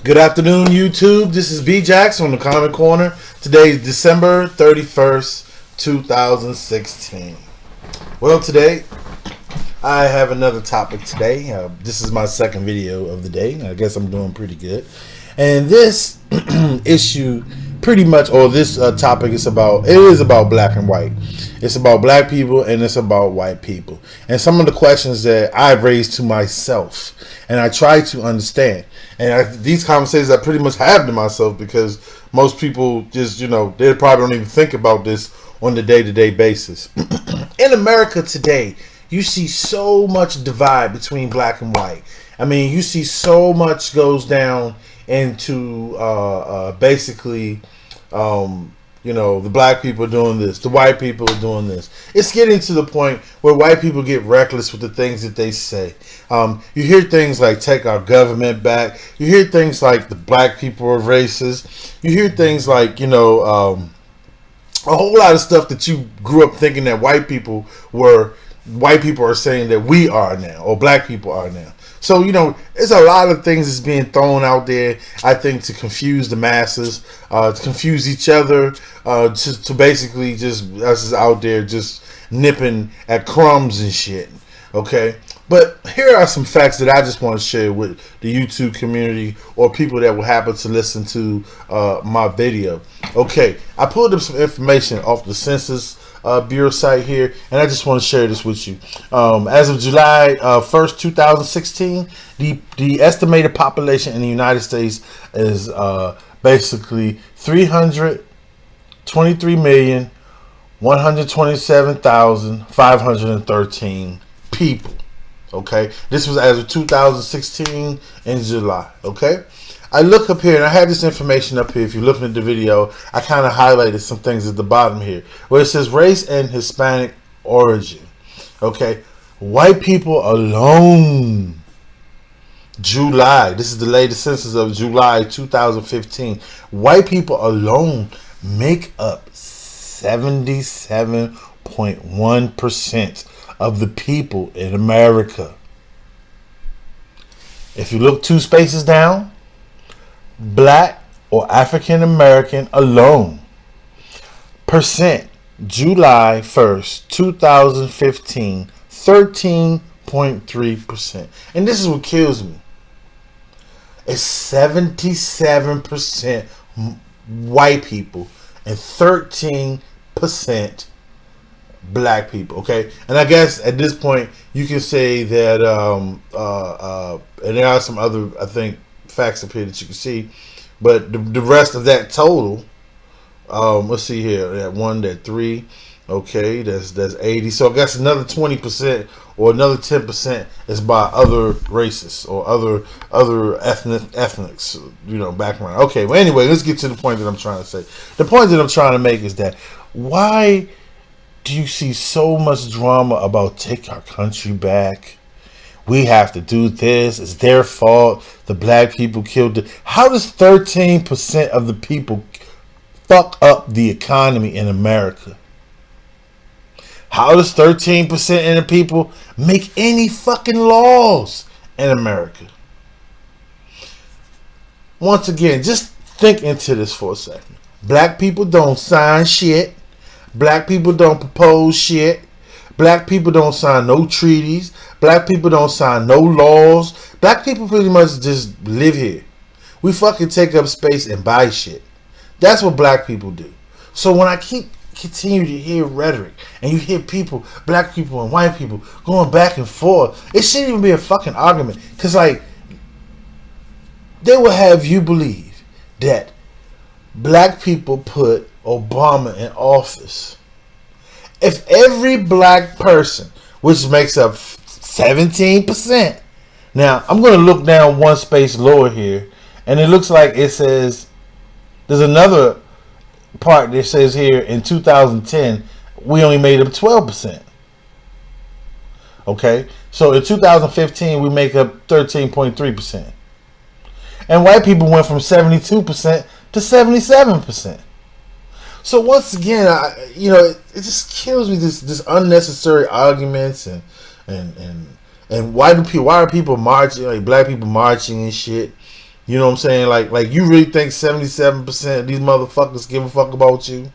Good afternoon, YouTube. This is B-Jax on the Comic Corner. Today is December 31st, 2016. Well, today I have another topic today. This is my second video of the day. I guess I'm doing pretty good. And this issue pretty much, or this topic is about black and white. It's about black people and it's about white people. And some of the questions that I've raised to myself and I try to understand. And these conversations I pretty much have to myself because most people just, they probably don't even think about this on the day-to-day basis. In America today, you see so much divide between black and white. I mean, you see so much goes down into basically, the black people are doing this, the white people are doing this. It's getting to the point where white people get reckless with the things that they say. You hear things like take our government back. You hear things like the black people are racist. You hear things like, a whole lot of stuff that you grew up thinking that white people are saying that we are now, or black people are now. So, there's a lot of things that's being thrown out there, I think, to confuse the masses, to confuse each other, to basically just us out there just nipping at crumbs and shit, okay? But here are some facts that I just want to share with the YouTube community or people that will happen to listen to my video. Okay, I pulled up some information off the Census Bureau site here, and I just want to share this with you. As of July 1st, 2016, the estimated population in the United States is basically 323,127,513 people. Okay, this was as of 2016 in July. Okay, I look up here and I have this information up here. If you're looking at the video, I kind of highlighted some things at the bottom here where it says race and Hispanic origin. Okay, white people alone, July, this is the latest census of July 2015. White people alone make up 77.1% of the people in America. If you look two spaces down, black or African American alone, percent, July 1st, 2015, 13.3%. And this is what kills me. It's 77% white people and 13% black people, okay? And I guess at this point you can say that and there are some other, I think, facts up here that you can see, but the rest of that total, let's see here, that 1, that 3, okay, that's 80. So I guess another 20% or another 10% is by other races or other ethnics, background. Okay, well, anyway, let's get to the point that I'm trying to say. The point that I'm trying to make is that why do you see so much drama about take our country back? We have to do this. It's their fault. The black people killed it. How does 13% of the people fuck up the economy in America? How does 13% of the people make any fucking laws in America? Once again, just think into this for a second. Black people don't sign shit. Black people don't propose shit. Black people don't sign no treaties. Black people don't sign no laws. Black people pretty much just live here. We fucking take up space and buy shit. That's what black people do. So when I continue to hear rhetoric and you hear people, black people and white people going back and forth, it shouldn't even be a fucking argument. Because they will have you believe that black people put Obama in office. If every black person, which makes up 17%, now I'm going to look down one space lower here, and it looks like it says, there's another part that says here in 2010, we only made up 12%. Okay, so in 2015, we make up 13.3%. And white people went from 72% to 77%. So once again, it just kills me, this unnecessary arguments and why are people marching, like black people marching and shit? You know what I'm saying? Like you really think 77% of these motherfuckers give a fuck about you?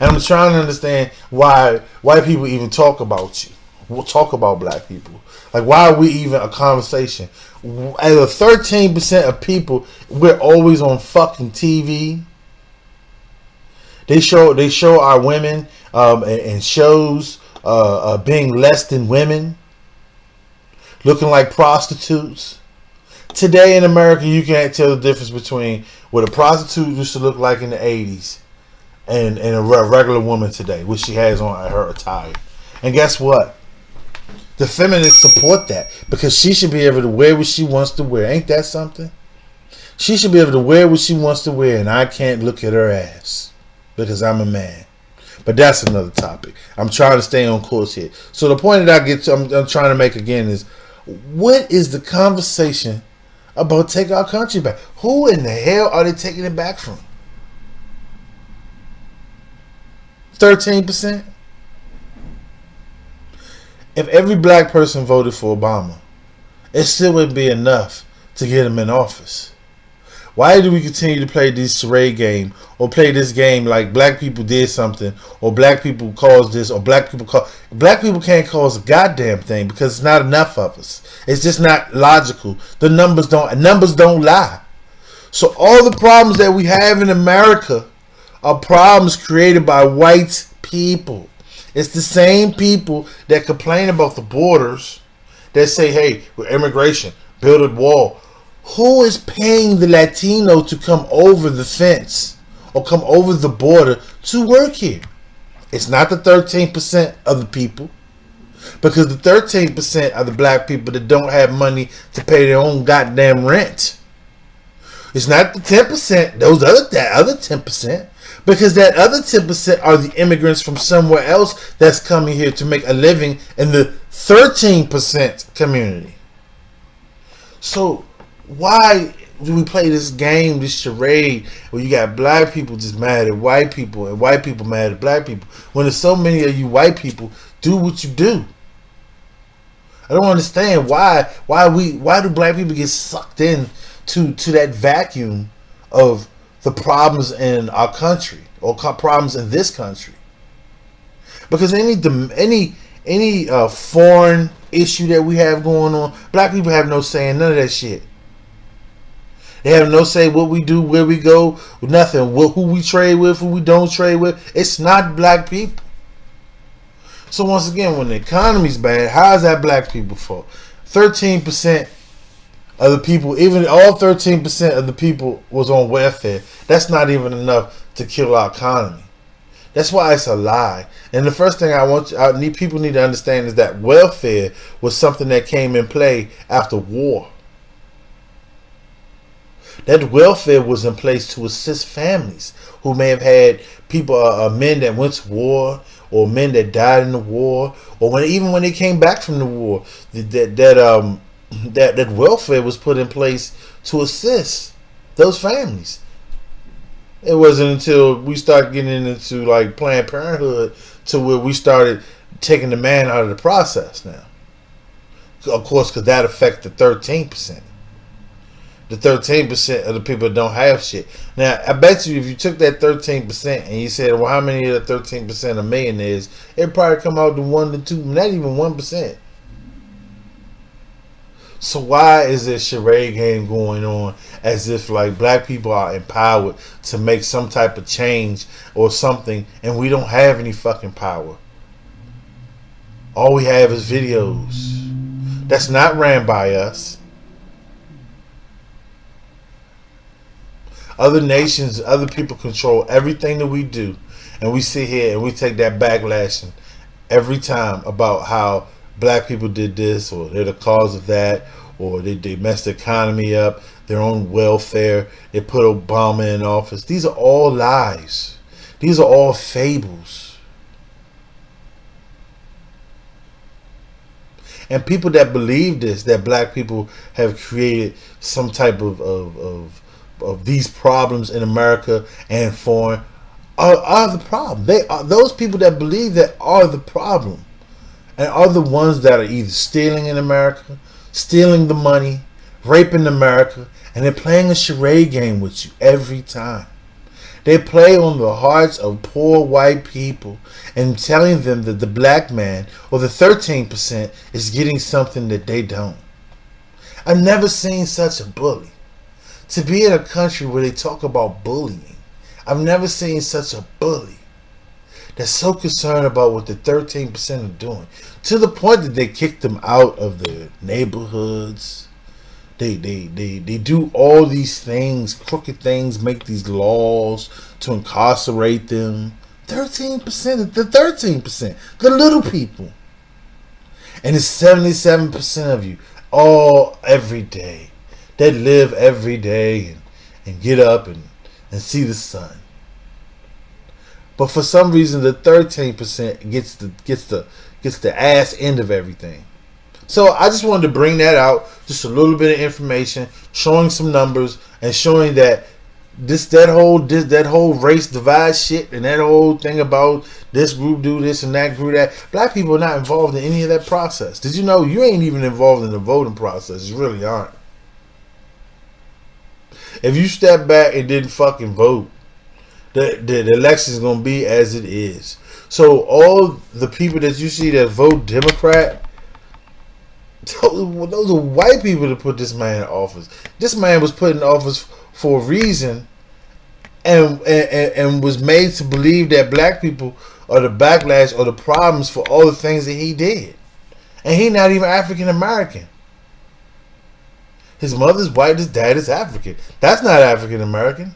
And I'm trying to understand why white people even talk about you. We'll talk about black people. Like, why are we even a conversation? As a 13% of people, we're always on fucking TV. They show our women and shows being less than women, looking like prostitutes. Today in America, you can't tell the difference between what a prostitute used to look like in the 80s and a regular woman today, what she has on her attire. And guess what? The feminists support that because she should be able to wear what she wants to wear. Ain't that something? She should be able to wear what she wants to wear, and I can't look at her ass because I'm a man. But that's another topic. I'm trying to stay on course here. So the point that I'm trying to make again is, what is the conversation about take our country back? Who in the hell are they taking it back from? 13%? If every black person voted for Obama, it still wouldn't be enough to get him in office. Why do we continue to play this charade game or play this game like black people did something or black people caused this or black people can't cause a goddamn thing because it's not enough of us. It's just not logical. The numbers don't lie. So all the problems that we have in America are problems created by white people. It's the same people that complain about the borders, that say, hey, with immigration, build a wall. Who is paying the Latino to come over the fence or come over the border to work here? It's not the 13% of the people, because the 13% are the black people that don't have money to pay their own goddamn rent. It's not the 10%, that other 10%. Because that other 10% are the immigrants from somewhere else that's coming here to make a living in the 13% community. So why do we play this game, this charade, where you got black people just mad at white people and white people mad at black people, when there's so many of you white people do what you do? I don't understand why do black people get sucked in to that vacuum of the problems in our country or problems in this country. Because any foreign issue that we have going on, black people have no say in none of that shit. They have no say what we do, where we go, nothing. Who we trade with, who we don't trade with. It's not black people. So once again, when the economy's bad, how is that black people's fault? 13% of the people, even all 13% of the people was on welfare. That's not even enough to kill our economy. That's why it's a lie. And the first thing people need to understand is that welfare was something that came in play after war. That welfare was in place to assist families who may have had people, men that went to war, or men that died in the war, or even when they came back from the war. That welfare was put in place to assist those families. It wasn't until we started getting into like Planned Parenthood to where we started taking the man out of the process now. Of course, because that affected 13%. The 13% of the people that don't have shit. Now, I bet you if you took that 13% and you said, well, how many of the 13% are millionaires, it'd probably come out to 1 to 2, not even 1%. So why is this charade game going on as if like black people are empowered to make some type of change or something, and we don't have any fucking power? All we have is videos that's not ran by us. Other nations, other people control everything that we do, and we sit here and we take that backlashing every time about how black people did this, or they're the cause of that, or they messed the economy up, their own welfare, they put Obama in office. These are all lies. These are all fables. And people that believe this, that black people have created some type of these problems in America and foreign, are the problem. They are, those people that believe that are the problem, and are the ones that are either stealing in America, stealing the money raping America, and they're playing a charade game with you every time. They play on the hearts of poor white people and telling them that the black man, or the 13%, is getting something that they don't. I've never seen such a bully. To be in a country where they talk about bullying, I've never seen such a bully that's so concerned about what the 13% are doing, to the point that they kick them out of the neighborhoods. They do all these things, crooked things, make these laws to incarcerate them. 13%, the 13%, the little people. And it's 77% of you, all every day, that live every day and get up and see the sun. But for some reason, the 13% gets the ass end of everything. So I just wanted to bring that out, just a little bit of information, showing some numbers and showing that that whole race divide shit and that whole thing about this group do this and that group that. Black people are not involved in any of that process. Did you know you ain't even involved in the voting process? You really aren't. If you step back and didn't fucking vote, the election is gonna be as it is. So all the people that you see that vote Democrat, those are white people that put this man in office. This man was put in office for a reason, and was made to believe that black people are the backlash or the problems for all the things that he did. And he not even African American. His mother's white, his dad is African. That's not African American.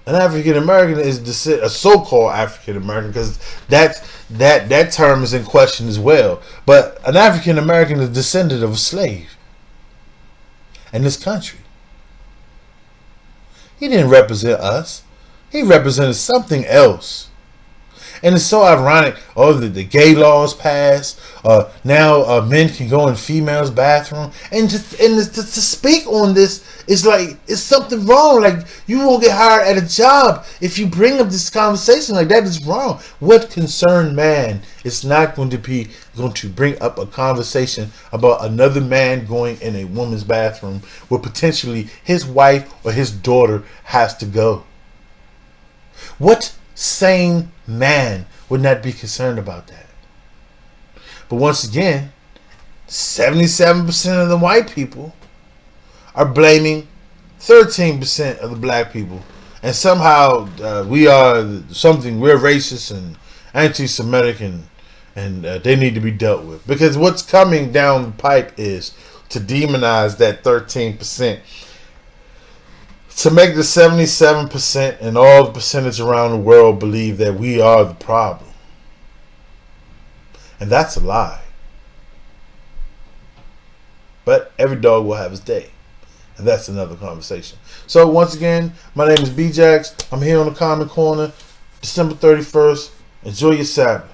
An African American is a so-called African American, because that term is in question as well. But an African American is a descendant of a slave in this country. He didn't represent us. He represented something else. And it's so ironic. Oh, the gay laws passed. Now men can go in females' bathroom, and to speak on this is like it's something wrong. Like, you won't get hired at a job if you bring up this conversation like that. Is wrong. What concerned man is not going to bring up a conversation about another man going in a woman's bathroom where potentially his wife or his daughter has to go? What sane man would not be concerned about that? But once again, 77% of the white people are blaming 13% of the black people, and somehow we're racist and anti-Semitic, and they need to be dealt with, because what's coming down the pipe is to demonize that 13%, to make the 77% and all the percentage around the world believe that we are the problem. And that's a lie. But every dog will have his day. And that's another conversation. So once again, my name is B-Jax. I'm here on the Common Corner, December 31st. Enjoy your Sabbath.